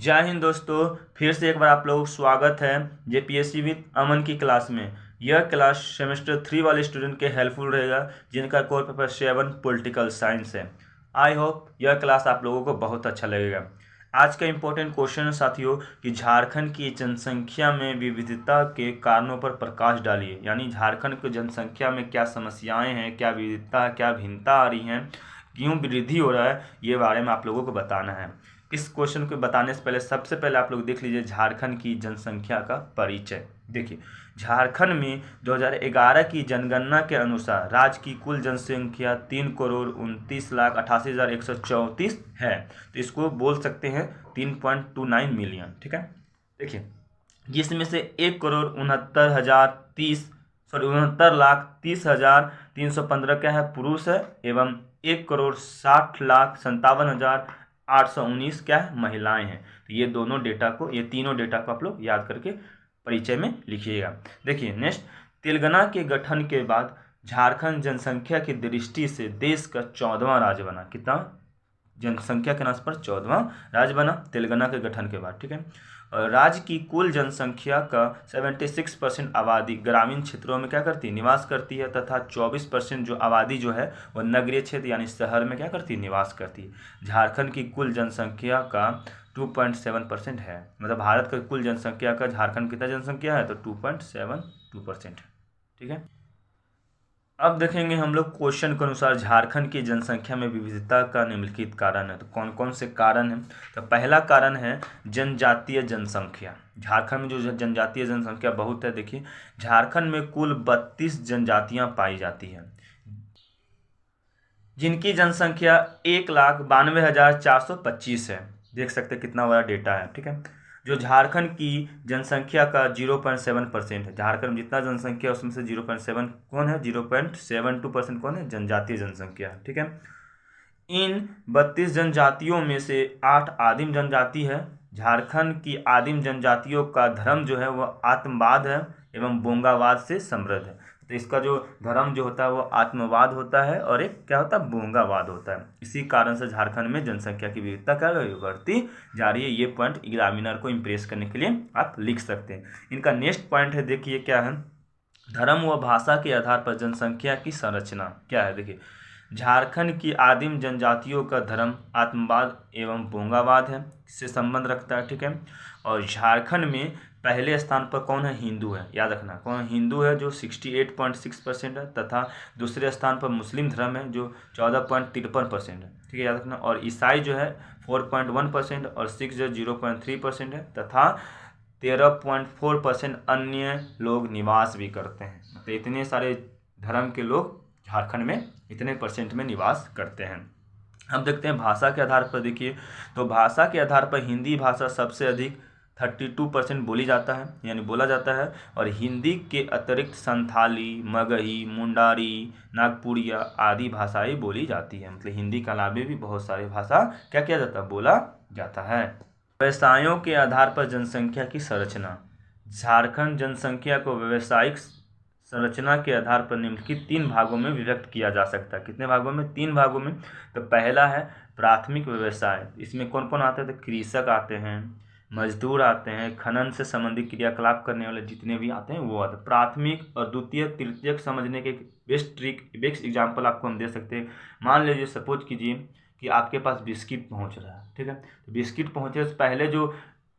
जय हिंद दोस्तों। फिर से एक बार आप लोग स्वागत है जेपीएससी विद अमन की क्लास में। यह क्लास सेमेस्टर 3 वाले स्टूडेंट के हेल्पफुल रहेगा जिनका कोर पेपर 7 पॉलिटिकल साइंस है। आई होप यह क्लास आप लोगों को बहुत अच्छा लगेगा। आज का इम्पोर्टेंट क्वेश्चन है साथियों कि झारखंड की जनसंख्या में विविधता के कारणों पर प्रकाश डालिए। यानी झारखंड की जनसंख्या में क्या समस्याएं हैं, क्या विविधता है, क्या भिन्नता आ रही हैं, क्यों वृद्धि हो रहा है, ये बारे में आप लोगों को बताना है। इस क्वेश्चन को बताने से पहले सबसे पहले आप लोग देख लीजिए झारखंड की जनसंख्या का परिचय। देखिए, झारखंड में 2011 की जनगणना के अनुसार राज्य की कुल जनसंख्या 3,29,88,134 है। तो इसको बोल सकते हैं 3.29 मिलियन। ठीक है, देखिए, जिसमें से 1,69,30,315 क्या है, पुरुष है, एवं 1,60,57,819 क्या है, महिलाएं हैं। तो ये तीनों डेटा को आप लोग याद करके परिचय में लिखिएगा। देखिए नेक्स्ट, तेलंगाना के गठन के बाद झारखंड जनसंख्या की दृष्टि से देश का 14वां राज्य बना। कितना जनसंख्या के नाम पर 14वां राज्य बना तेलंगाना के गठन के बाद। ठीक है, और राज्य की कुल जनसंख्या का 76% आबादी ग्रामीण क्षेत्रों में क्या करती है, निवास करती है, तथा 24% जो आबादी जो है वह नगरीय क्षेत्र यानी शहर में क्या करती है, निवास करती है। झारखंड की कुल जनसंख्या का 2.7% है। मतलब भारत का कुल जनसंख्या का झारखंड कितना जनसंख्या है, तो 2.72% है। ठीक है, अब देखेंगे हम लोग क्वेश्चन के अनुसार झारखंड की जनसंख्या में विविधता का निम्नलिखित कारण है। तो कौन कौन से कारण हैं? तो पहला कारण है जनजातीय जनसंख्या। झारखंड में जो जनजातीय जनसंख्या बहुत है। देखिए, झारखंड में कुल 32 जनजातियां पाई जाती हैं, जिनकी जनसंख्या 1,92,425 है। देख सकते हैं कितना बड़ा डेटा है। ठीक है, जो झारखंड की जनसंख्या का 0.7% है। झारखंड में जितना जनसंख्या है उसमें से 0.7 कौन है, 0.72% कौन है, जनजातीय जनसंख्या। ठीक है, इन 32 जनजातियों में से 8 आदिम जनजाति है। झारखंड की आदिम जनजातियों का धर्म जो है वह आत्मवाद है एवं बोंगावाद से समृद्ध है। तो इसका जो धर्म जो होता है वो आत्मवाद होता है और एक क्या होता है, बोंगावाद होता है। इसी कारण से झारखंड में जनसंख्या की विविधता क्या बढ़ती जा रही है। ये पॉइंट एग्जामिनर को इम्प्रेस करने के लिए आप लिख सकते हैं। इनका नेक्स्ट पॉइंट है, देखिए क्या है, धर्म व भाषा के आधार पर जनसंख्या की संरचना क्या है। देखिए, झारखंड की आदिम जनजातियों का धर्म आत्मवाद एवं बोंगावाद है, इससे संबंध रखता है। ठीक है, और झारखंड में पहले स्थान पर कौन है, हिंदू है। याद रखना कौन हिंदू है, जो 68.6% है, तथा दूसरे स्थान पर मुस्लिम धर्म है जो 14.53% है। ठीक है, याद रखना। और ईसाई जो है 4.1% और सिख जो 0.3% है, तथा 13.4% अन्य लोग निवास भी करते हैं। तो इतने सारे धर्म के लोग झारखंड में इतने परसेंट में निवास करते हैं। हम देखते हैं भाषा के आधार पर। देखिए, तो भाषा के आधार पर हिंदी भाषा सबसे अधिक 32% बोली जाता है, यानी बोला जाता है। और हिंदी के अतिरिक्त संथाली, मगही, मुंडारी, नागपुरिया आदि भाषाएं बोली जाती है। मतलब हिंदी के अलावा भी बहुत सारी भाषा क्या किया जाता है, बोला जाता है। व्यवसायों के आधार पर जनसंख्या की संरचना। झारखंड जनसंख्या को व्यवसायिक संरचना के आधार पर निम्नलिखित 3 भागों में विभक्त किया जा सकता है। कितने भागों में, 3 भागों में। तो पहला है प्राथमिक व्यवसाय। इसमें कौन कौन आते हैं, तो कृषक आते हैं, मजदूर आते हैं, खनन से संबंधित क्रियाकलाप करने वाले जितने भी आते हैं वो आते हैं। प्राथमिक और द्वितीय तृतीयक समझने के बेस्ट एग्जाम्पल आपको हम दे सकते हैं। मान लीजिए, सपोज कीजिए कि आपके पास बिस्किट पहुंच रहा है। ठीक है, तो बिस्किट पहुंचे से पहले जो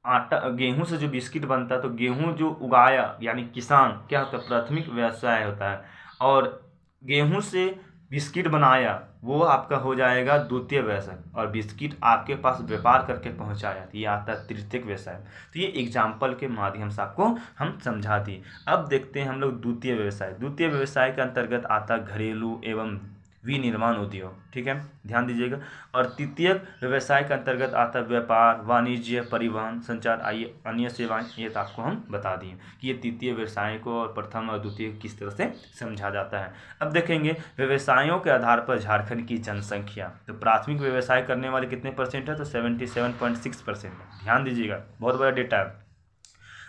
आटा, गेहूं से जो बिस्किट बनता है, तो गेहूं जो उगाया यानी किसान क्या होता है, प्राथमिक व्यवसाय होता है। और गेहूं से बिस्किट बनाया वो आपका हो जाएगा द्वितीय व्यवसाय। और बिस्किट आपके पास व्यापार करके पहुंचाया तो ये आता है तृतीयक व्यवसाय। तो ये एग्जाम्पल के माध्यम से आपको हम समझा दिए। अब देखते हैं हम लोग द्वितीय व्यवसाय। द्वितीय व्यवसाय के अंतर्गत आता घरेलू एवं विनिर्माण उद्योग। ठीक है, ध्यान दीजिएगा। और तृतीयक व्यवसाय के अंतर्गत आता है व्यापार, वाणिज्य, परिवहन, संचार, आइए अन्य सेवाएं। ये तो आपको हम बता दिए कि ये तृतीय व्यवसाय को और प्रथम और द्वितीय किस तरह से समझा जाता है। अब देखेंगे व्यवसायों के आधार पर झारखंड की जनसंख्या। तो प्राथमिक व्यवसाय करने वाले कितने परसेंट है, तो 77.6% है। ध्यान दीजिएगा, बहुत बड़ा डेटा है।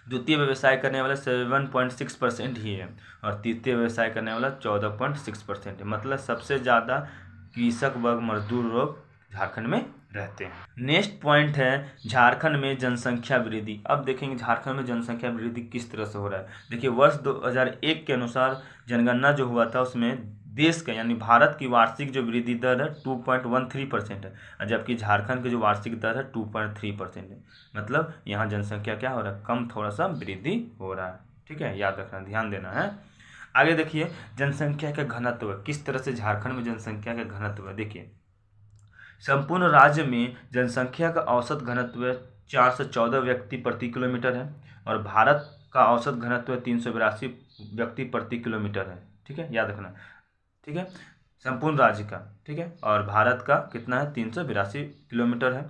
द्वितीय व्यवसाय करने वाला 7.6% ही है और तृतीय व्यवसाय करने वाला 14.6% है। मतलब सबसे ज़्यादा कृषक वर्ग, मजदूर लोग झारखंड में रहते हैं। नेक्स्ट पॉइंट है झारखंड में जनसंख्या वृद्धि। अब देखेंगे झारखंड में जनसंख्या वृद्धि किस तरह से हो रहा है। देखिए वर्ष 2001 के अनुसार जनगणना जो हुआ था उसमें देश का यानी भारत की वार्षिक जो वृद्धि दर है 2.13% है, जबकि झारखंड की जो वार्षिक दर है 2.3% है। मतलब यहाँ जनसंख्या क्या हो रहा है, कम थोड़ा सा वृद्धि हो रहा है। ठीक है, याद रखना, ध्यान देना है। आगे देखिए जनसंख्या का घनत्व, किस तरह से झारखंड में जनसंख्या का घनत्व है। देखिए संपूर्ण राज्य में जनसंख्या का औसत घनत्व 414 व्यक्ति प्रति किलोमीटर है और भारत का औसत घनत्व 382 व्यक्ति प्रति किलोमीटर है। ठीक है, याद रखना। ठीक है, संपूर्ण राज्य का, ठीक है, और भारत का कितना है, 382 किलोमीटर है,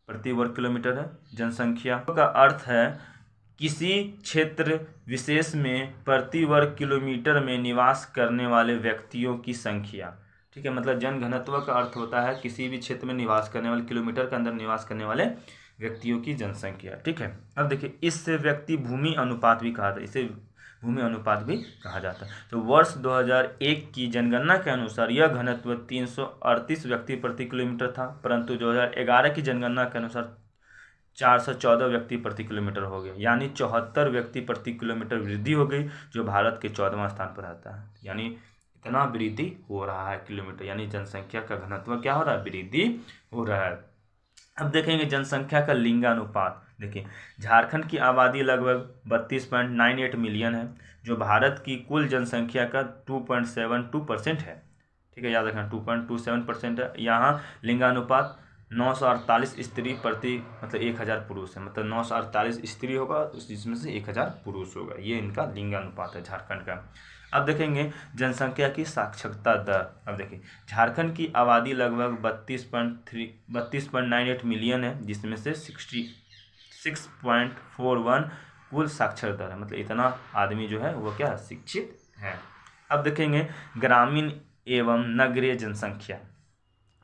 प्रति वर्ग किलोमीटर है। जनसंख्या का अर्थ है किसी क्षेत्र विशेष में प्रति वर्ग किलोमीटर में निवास करने वाले व्यक्तियों की संख्या। ठीक है, मतलब जनघनत्व का अर्थ होता है किसी भी क्षेत्र में निवास करने वाले, किलोमीटर के अंदर निवास करने वाले व्यक्तियों की जनसंख्या। ठीक है, अब देखिए इससे व्यक्ति भूमि अनुपात भी कहा जाता है, इसे भूमि अनुपात भी कहा जाता है। तो वर्ष 2001 की जनगणना के अनुसार यह घनत्व 338 व्यक्ति प्रति किलोमीटर था, परंतु 2011 की जनगणना के अनुसार 414 व्यक्ति प्रति किलोमीटर हो गया, यानी 74 व्यक्ति प्रति किलोमीटर वृद्धि हो गई, जो भारत के 14वां स्थान पर आता है। यानी इतना वृद्धि हो रहा है किलोमीटर, यानी जनसंख्या का घनत्व क्या हो रहा है, वृद्धि हो रहा है। अब देखेंगे जनसंख्या का लिंगानुपात। देखिए झारखंड की आबादी लगभग 32.98 मिलियन है, जो भारत की कुल जनसंख्या का 2.72% है। ठीक है, याद रखना 2.27% है। यहाँ लिंगानुपात 948 स्त्री प्रति मतलब 1000 पुरुष है, मतलब 948 स्त्री होगा जिसमें से 1000 पुरुष होगा। ये इनका लिंगानुपात है झारखंड का। अब देखेंगे जनसंख्या की साक्षरता दर। अब देखिए झारखंड की आबादी लगभग 32.98 मिलियन है, जिसमें से 66.41 कुल साक्षर दर है, मतलब इतना आदमी जो है वो क्या शिक्षित है। अब देखेंगे ग्रामीण एवं नगरीय जनसंख्या।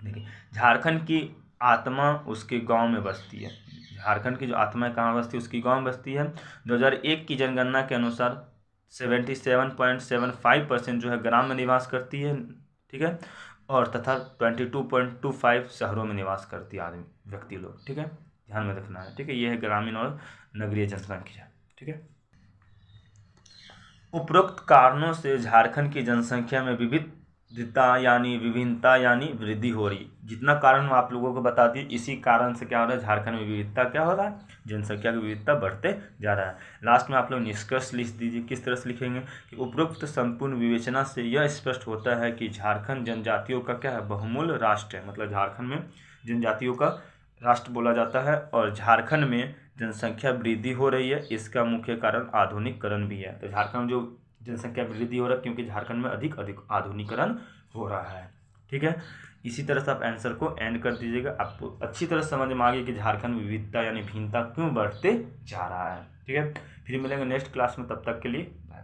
देखिए झारखंड की आत्मा उसके गांव में बसती है। झारखंड की जो आत्मा कहाँ बसती है, उसकी गांव में बसती है। 2001 की जनगणना के अनुसार 77.75% जो है ग्राम में निवास करती है। ठीक है, और तथा 22.25 शहरों में निवास करती है आदमी व्यक्ति लोग। ठीक है, ध्यान में रखना है। ठीक है, ये है ग्रामीण और नगरीय जनसंख्या। ठीक है, उपरोक्त कारणों से झारखंड की जनसंख्या में विभिन्नता यानी वृद्धि हो रही। जितना कारण मैं आप लोगों को बता दी, इसी कारण से क्या हो रहा है, झारखंड में विविधता क्या हो रहा है, जनसंख्या की विविधता बढ़ते जा रहा है। लास्ट में आप लोग निष्कर्ष लिख दीजिए। किस तरह से लिखेंगे कि उपरोक्त संपूर्ण विवेचना से यह स्पष्ट होता है कि झारखंड जनजातियों का क्या है, बहुमूल्य राष्ट्र है। मतलब झारखंड में जनजातियों का राष्ट्र बोला जाता है और झारखंड में जनसंख्या वृद्धि हो रही है। इसका मुख्य कारण आधुनिकीकरण भी है। तो झारखंड में जो जनसंख्या वृद्धि हो रहा है क्योंकि झारखंड में अधिक आधुनिकीकरण हो रहा है। ठीक है, इसी तरह से आप आंसर को एंड कर दीजिएगा। आपको अच्छी तरह समझ में आ गई कि झारखंड में विविधता यानी भिन्नता क्यों बढ़ते जा रहा है। ठीक है, फिर मिलेंगे नेक्स्ट क्लास में, तब तक के लिए बाय।